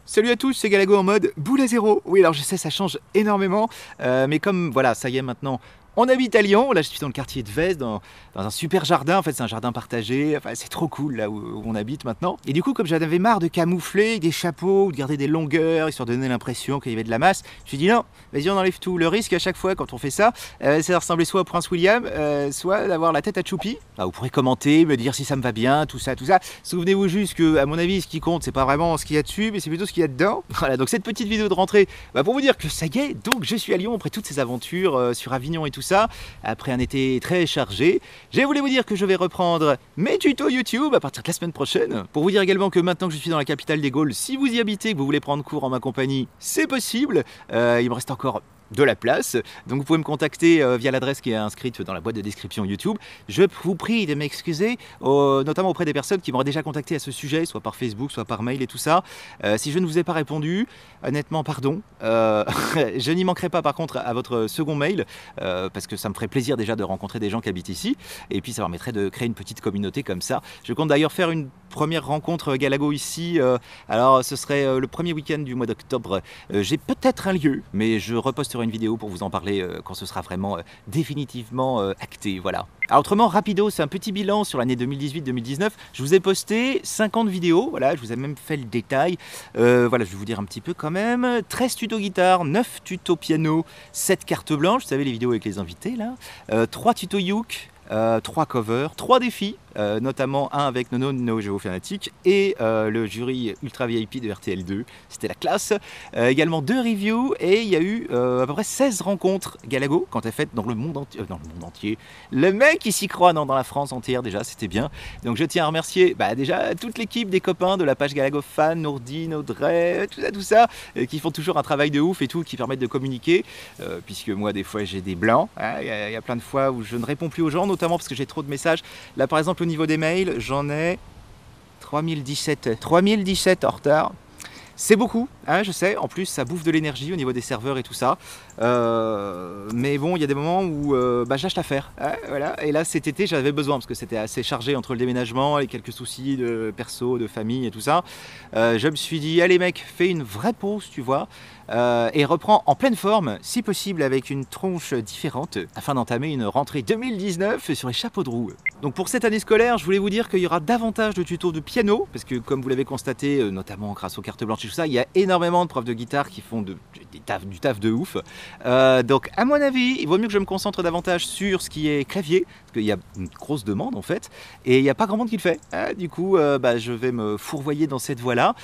Salut à tous, c'est Galago en mode boule à zéro. Oui, alors je sais, ça change énormément, mais comme voilà, ça y est maintenant, on habite à Lyon. Là, je suis dans le quartier de Vez, dans un super jardin. En fait, c'est un jardin partagé. Enfin, c'est trop cool là où on habite maintenant. Et du coup, comme j'en avais marre de camoufler avec des chapeaux ou de garder des longueurs histoire de donner l'impression qu'il y avait de la masse, je me suis dit non, vas-y, on enlève tout. Le risque à chaque fois quand on fait ça, c'est de ressembler soit au Prince William, soit d'avoir la tête à Choupi. Vous pourrez commenter, me dire si ça me va bien, tout ça, tout ça. Souvenez-vous juste que, à mon avis, ce qui compte, c'est pas vraiment ce qu'il y a dessus, mais c'est plutôt ce qu'il y a dedans. Voilà, donc cette petite vidéo de rentrée, pour vous dire que ça y est, donc je suis à Lyon après toutes ces aventures sur Avignon et tout ça, après un été très chargé. Je voulais vous dire que je vais reprendre mes tutos YouTube à partir de la semaine prochaine. Pour vous dire également que maintenant que je suis dans la capitale des Gaules, si vous y habitez, que vous voulez prendre cours en ma compagnie, c'est possible. Il me reste encore de la place, donc vous pouvez me contacter via l'adresse qui est inscrite dans la boîte de description YouTube. Je vous prie de m'excuser, notamment auprès des personnes qui m'auraient déjà contacté à ce sujet, soit par Facebook, soit par mail et tout ça. Si je ne vous ai pas répondu, honnêtement, pardon. Je n'y manquerai pas par contre à votre second mail, parce que ça me ferait plaisir déjà de rencontrer des gens qui habitent ici, et puis ça permettrait de créer une petite communauté comme ça. Je compte d'ailleurs faire une première rencontre Galago ici, alors ce serait le premier week-end du mois d'octobre. J'ai peut-être un lieu, mais je reposterai une vidéo pour vous en parler quand ce sera vraiment définitivement acté, voilà. Alors autrement, rapido, c'est un petit bilan sur l'année 2018-2019. Je vous ai posté 50 vidéos, voilà, je vous ai même fait le détail. Voilà, je vais vous dire un petit peu quand même. 13 tutos guitare, 9 tutos piano, 7 cartes blanches, vous savez les vidéos avec les invités là, 3 tutos uke, 3 covers, 3 défis, notamment un avec Nono Neo Geo Fanatic et le jury Ultra VIP de RTL2, c'était la classe. Également 2 reviews et il y a eu à peu près 16 rencontres Galago quand elle faite dans le monde entier. Le mec il s'y croit, non, dans la France entière déjà, c'était bien. Donc je tiens à remercier déjà toute l'équipe des copains de la page Galago Fan, Nourdine, Audrey, tout ça, qui font toujours un travail de ouf et tout, qui permettent de communiquer, puisque moi des fois j'ai des blancs, hein, y a plein de fois où je ne réponds plus aux gens, notamment parce que j'ai trop de messages. Là par exemple au niveau des mails, j'en ai 3017 en retard. C'est beaucoup, hein, je sais, en plus ça bouffe de l'énergie au niveau des serveurs et tout ça. Mais bon, il y a des moments où j'achète à faire. Hein, voilà. Et là cet été j'avais besoin parce que c'était assez chargé entre le déménagement et quelques soucis de perso, de famille et tout ça. Je me suis dit, allez mec, fais une vraie pause, tu vois. Et reprends en pleine forme, si possible avec une tronche différente, afin d'entamer une rentrée 2019 sur les chapeaux de roue. Donc pour cette année scolaire, je voulais vous dire qu'il y aura davantage de tutos de piano, parce que comme vous l'avez constaté, notamment grâce aux cartes blanches et tout ça, il y a énormément de profs de guitare qui font du taf de ouf. Donc à mon avis, il vaut mieux que je me concentre davantage sur ce qui est clavier, parce qu'il y a une grosse demande en fait, et il n'y a pas grand monde qui le fait. Du coup, je vais me fourvoyer dans cette voie-là.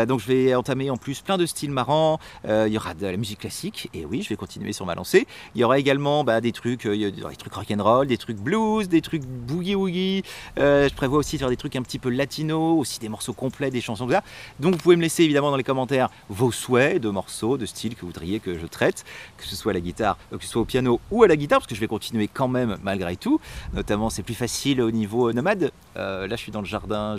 Donc je vais entamer en plus plein de styles marrants. Il y aura de la musique classique, et oui, je vais continuer sur ma lancée. Il y aura également des trucs rock'n'roll, des trucs blues, des trucs boogie-woogie. Je prévois aussi de faire des trucs un petit peu latino, aussi des morceaux complets, des chansons comme ça. Donc vous pouvez me laisser évidemment dans les commentaires vos souhaits de morceaux, de styles que vous voudriez que je traite, que ce soit à la guitare, que ce soit au piano ou à la guitare, parce que je vais continuer quand même malgré tout. Notamment, c'est plus facile au niveau nomade. Là, je suis dans le jardin,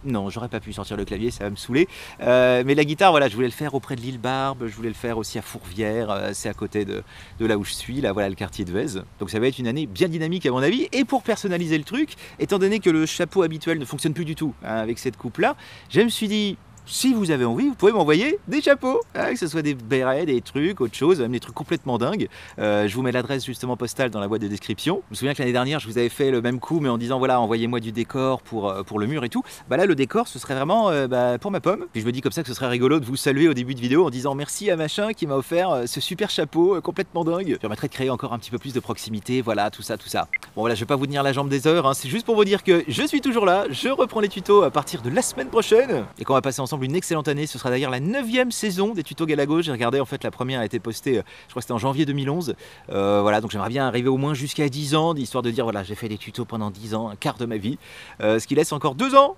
non, j'aurais pas pu sortir le clavier, ça va me saouler. Mais la guitare, voilà, je voulais le faire auprès de l'île Barbe, je voulais le faire aussi à Fourvière, c'est à côté de là où je suis, là, voilà, le quartier de Vez. Donc ça va être une année bien dynamique à mon avis. Et pour personnaliser le truc, étant donné que le chapeau habituel ne fonctionne plus du tout avec cette coupe-là, je me suis dit, si vous avez envie, vous pouvez m'envoyer des chapeaux, que ce soit des bérets, des trucs, autre chose, même des trucs complètement dingues. Je vous mets l'adresse justement postale dans la boîte de description. Je me souviens que l'année dernière, je vous avais fait le même coup, mais en disant voilà, envoyez-moi du décor pour le mur et tout. Là, le décor, ce serait vraiment pour ma pomme. Puis je me dis comme ça que ce serait rigolo de vous saluer au début de vidéo en disant merci à machin qui m'a offert ce super chapeau complètement dingue. Ça permettrait de créer encore un petit peu plus de proximité, voilà, tout ça. Bon voilà, je vais pas vous tenir la jambe des heures, hein, c'est juste pour vous dire que je suis toujours là, je reprends les tutos à partir de la semaine prochaine et qu'on va passer ensemble une excellente année. Ce sera d'ailleurs la 9e saison des tutos Galago. J'ai regardé, en fait la première a été postée, je crois que c'était en janvier 2011. Voilà, donc j'aimerais bien arriver au moins jusqu'à 10 ans, histoire de dire voilà, j'ai fait des tutos pendant 10 ans, un quart de ma vie, ce qui laisse encore 2 ans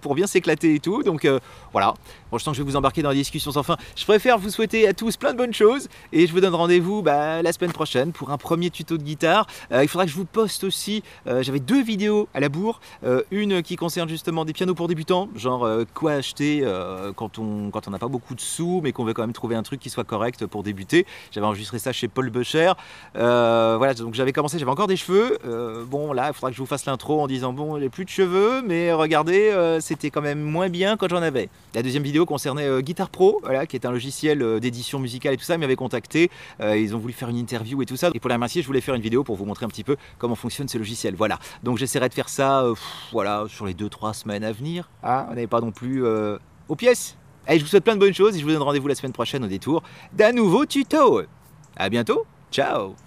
pour bien s'éclater et tout. Donc voilà, bon, je sens que je vais vous embarquer dans la discussion sans fin. Je préfère vous souhaiter à tous plein de bonnes choses et je vous donne rendez-vous la semaine prochaine pour un premier tuto de guitare. Il faudra que je vous poste aussi, j'avais 2 vidéos à la bourre, une qui concerne justement des pianos pour débutants, genre quoi acheter quand on n'a pas beaucoup de sous, mais qu'on veut quand même trouver un truc qui soit correct pour débuter. J'avais enregistré ça chez Paul Becher. Voilà, donc j'avais commencé, j'avais encore des cheveux. Bon, là, il faudra que je vous fasse l'intro en disant bon, j'ai plus de cheveux, mais regardez, c'était quand même moins bien quand j'en avais. La deuxième vidéo concernait Guitar Pro, voilà, qui est un logiciel d'édition musicale et tout ça. Ils m'avaient contacté, ils ont voulu faire une interview et tout ça. Et pour les remercier, je voulais faire une vidéo pour vous montrer un petit peu comment fonctionne ce logiciel. Voilà, donc j'essaierai de faire ça, voilà, sur les 2-3 semaines à venir. Ah, on n'est pas non plus aux pièces. Allez, je vous souhaite plein de bonnes choses et je vous donne rendez-vous la semaine prochaine au détour d'un nouveau tuto. À bientôt, ciao.